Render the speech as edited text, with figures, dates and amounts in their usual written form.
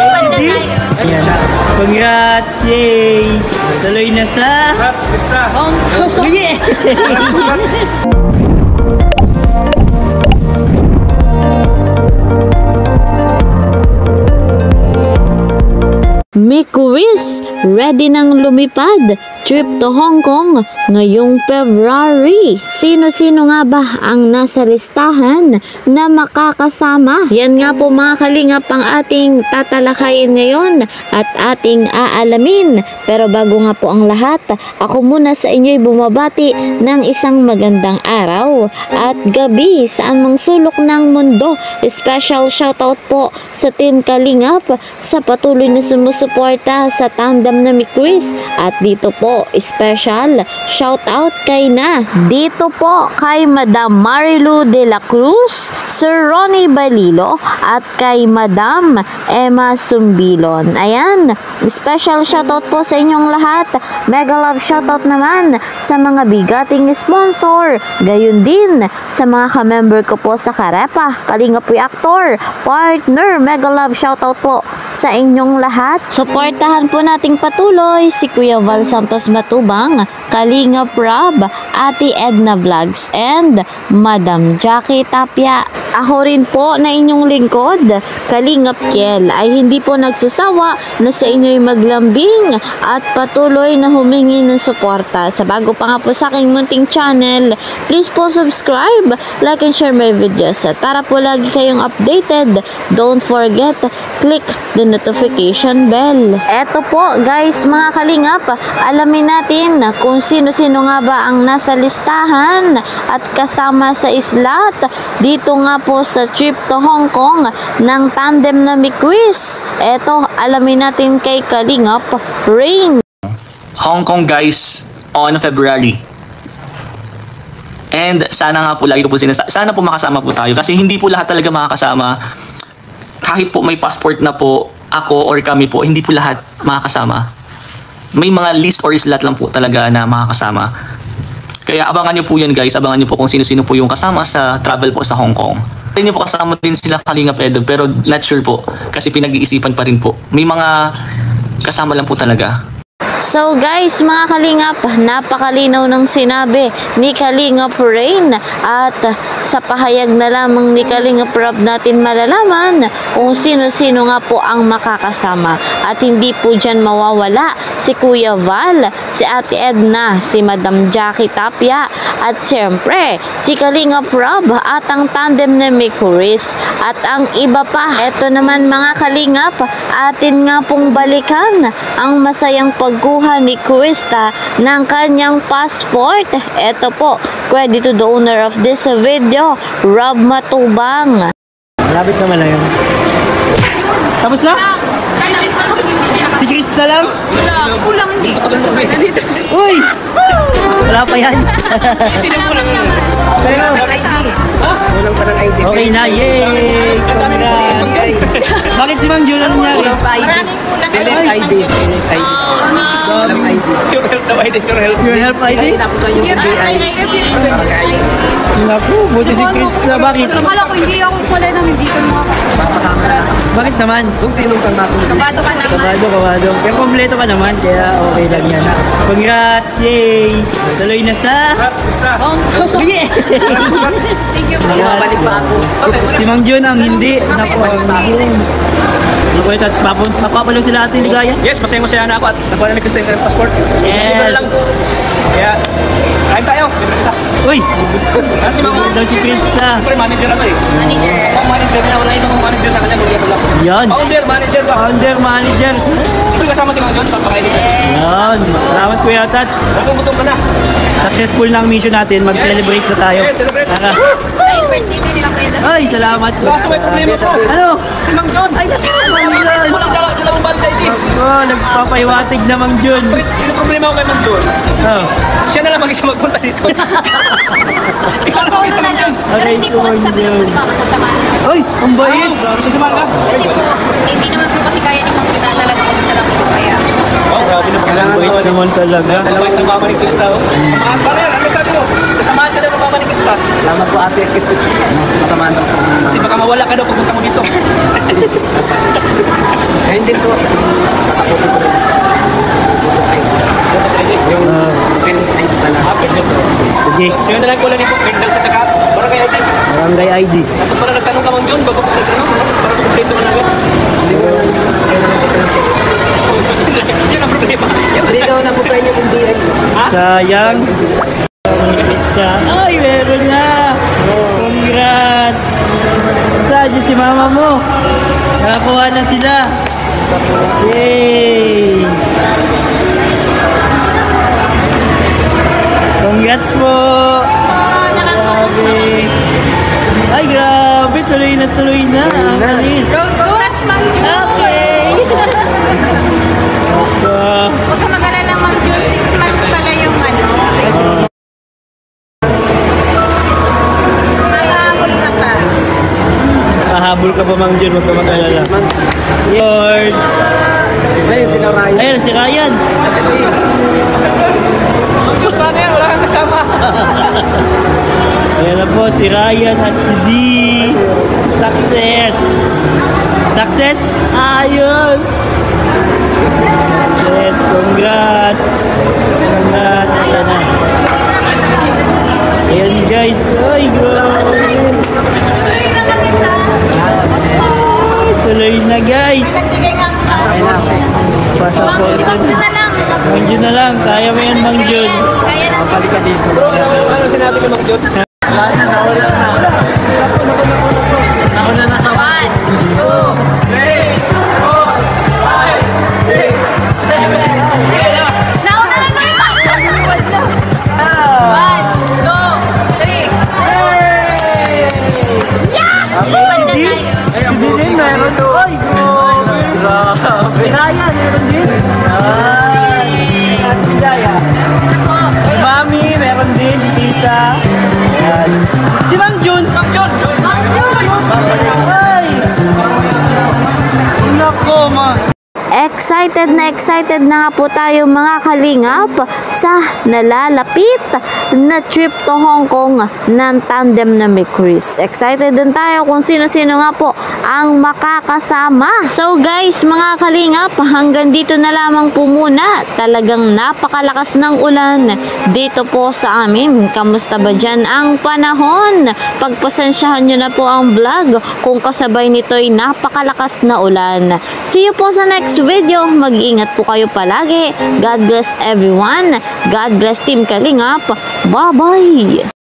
Lipad na tayo. Congrats! Yay! Tuloy na sa... Congrats, Krista! Hong Kong! Yeah! Mikuis, ready nang lumipad, trip to Hong Kong ngayong February. Sino-sino nga ba ang nasa listahan na makakasama? Yan nga po mga kalingap ang ating tatalakayin ngayon at ating aalamin. Pero bago nga po ang lahat, ako muna sa inyo'y bumabati ng isang magandang araw at gabi sa anumang sulok ng mundo. Special shoutout po sa Team Kalingap sa patuloy na sumusuporta sa tandem na Mikuis. At dito po, special shoutout kay dito po kay Madam Marilu de la Cruz, Sir Ronnie Balilo at kay Madam Emma Sumbilon. Ayan, special shoutout po sa inyong lahat. Mega love shoutout naman sa mga bigating sponsor. Gayon din sa mga ka-member ko po sa Karepa, Kalingap Reactor, partner. Mega love shoutout po sa inyong lahat. Suportahan po nating patuloy si Kuya Val Santos Matubang, Kalingap Rob, Ate Edna Vlogs, and Madam Jackie Tapia. Ako rin po na inyong lingkod, Kalingap Kiel, ay hindi po nagsasawa na sa inyo'y maglambing at patuloy na humingi ng suporta. Sa bago pa nga po sa aking munting channel, please po subscribe, like and share my videos. At para po lagi kayong updated, don't forget, click the notification bell. Eto po guys mga kalingap, alamin natin kung sino-sino nga ba ang nasa listahan at kasama sa islat dito nga po sa trip to Hong Kong ng tandem na Mikuis. Eto, alamin natin kay Kalingap Rain. Hong Kong guys on February. And sana nga po lagi ko po sana po makasama po tayo kasi hindi po lahat talaga makakasama. Kahit po may passport na po ako or kami po, hindi po lahat makakasama. May mga list or slot lang po talaga na makakasama. Kaya abangan nyo po yan guys, abangan nyo po kung sino-sino po yung kasama sa travel po sa Hong Kong. Hindi po kasama din sila Kalingap Edog pero not sure po kasi pinag-iisipan pa rin po. May mga kasama lang po talaga. So guys, mga kalingap, napakalinaw ng sinabi ni Kalingap Rain at sa pahayag na lamang ni Kalingap Rob natin malalaman kung sino-sino nga po ang makakasama. At hindi po dyan mawawala si Kuya Val, si Ate Edna, si Madam Jackie Tapia at siyempre si Kalingap Rob at ang tandem na Mikuis at ang iba pa. Eto naman mga kalingap, atin nga pong balikan ang masayang pagkuha ni Krista ng kanyang passport. Ito po, credit to the owner of this video, Rob Matubang. Malapit naman lang yun. Tapos na? Si Krista lang? Kulang hindi. Uy! Wala pa yan. Sino mo lang yun? Pero, Walang pa ng ID. okay na, yay! Congrats! Bakit si Ma'am Jun? Ano nangyari? Walang pa ID. Delete ID. Delete ID. Walang ID. Your help na ID. Your help. Your help ID? Tapos lang yung BI. Naku, buti si Krista. Bakit? Akala ko hindi ako pala nang hindi ka makakasama. Bakit naman? Kung sinong pagmasok. Kabado ka naman. Kabado. Pero kompleto ka naman, kaya okay lang yan. Congrats! Yay! Tuloy na sa... Congrats, Krista. Hong Kong. Yeah! Thank you po. Balik pa ako. Si Mang Jun ang hindi. Naku, ang Jun. Naku, ito, mapapalo sila ating ligaya. Yes, masaya-masaya na ako at nakuha na ni Krista yung passport. Yes! Kaya, kain tayo. Uy! Daw si Krista. Siyempre, manager ako eh. Manager. Ang manager niya, wala ibang manager sa kanya. Kuya ko lang. Yan. Founder, manager ba? Founder, manager. Siyempre kasama si Mang John, papakainin ka. Yan. Salamat Kuya Tats. Nagugutom ka na. Successful na ang mission natin. Mag-celebrate na tayo. Yes, celebrate. Tara. Ay, birthday din nila kayo. Ay, salamat. Kaso may problema ko. Ano? Si Mang John. Ay, naku, Mang Jun. Walang dalawang valid ID. Oh, nagpapahiwatig na Mang Jun. Wait, sino problema ko kay Mang John? Oh. Siya na lang mag-isa magpunta dito. Ikaw Ikaw na lang. Pero hindi po kasi sabi ng mga kasasamahan nila. Ay, ang bait. Sasamahan ka? Kasi po, hindi naman po kasi kaya ni Mang Jun na talaga mag-isa lang po kaya. Oh, grabe na Ang bait naman talaga. Dalawang ng mama ni Krista. Sasamahan pa rin. Ano sabi mo? Sasamahan ka daw ng mama ni Krista. Salamat po ate. Sasamahan daw po. Kasi baka mawala ka daw pagpunta mo dito. Eh, Yan din po. Tatapusin ko rin. Yung Pilot ID pala. Sige. Sige na lang ko lang ito. Pinag ka saka. Barangay ID. Barangay ID. Dapat para nagtanong ka mang John, bago ka nagtanong. Para kumpleto mo na agad. Hindi ko kailangan ko lang. Yan ang problema. Hindi ko na po plan yung MDI. Sayang. Isa. Ay, meron na. Congrats. Sadyo si mama mo. Nakakuha na sila. Yay. Congrats po. Grabe. Ay, grabe. Tuloy na tuloy na. Ang alis. Road coach, Mang Jun. Okay. Huwag ka mag-alala, Mang Jun. 6 months pala yung ano. Mag-aamol ka pa. Kahabol ka pa, Mang Jun. Huwag ka mag-alala. 6 months. Lord. Ayun, sila Ryan. Ayun, si Ryan. Mag-Jun, paano yan? Wala kang kasama. Ayan na po, si Ryan at si D. Success. Success? Ayos. Success. Congrats. Congrats. Ayan na. Ayan guys. Ay, grabe. Tuloy na mag-isa. Tuloy na guys. Sige nga. Pasaport. Si Mang Jun na lang. Mang Jun na lang. Kaya mo yan, Mang Jun. Kaya natin. Bro, ano sinabi ni Mang John? Sana nawala na. Nauna na sa 1, 2, 3, 4, 5, 6, 7, 8. Nauna na tayo. 1, 2, 3. Lipad na tayo. Si Didin meron to. Ay, grabe. Ryan, meron din. Ay. At si Daya. Si Mami, meron din. Si Tita. Yan. Si Mang Jun. Mang Jun. Mang Jun. Ay. Nako, ma. Excited na nga po tayo mga kalingap sa nalalapit na trip to Hong Kong ng tandem na may Chris. Excited din tayo kung sino-sino nga po ang makakasama. So guys, mga kalingap, hanggang dito na lamang po muna. Talagang napakalakas ng ulan dito po sa amin. Kamusta ba dyan ang panahon? Pagpasensyahan nyo na po ang vlog kung kasabay nito'y napakalakas na ulan. See you po sa next video. Mag-ingat po kayo palagi. God bless everyone. God bless Team Kalingap. Bye-bye!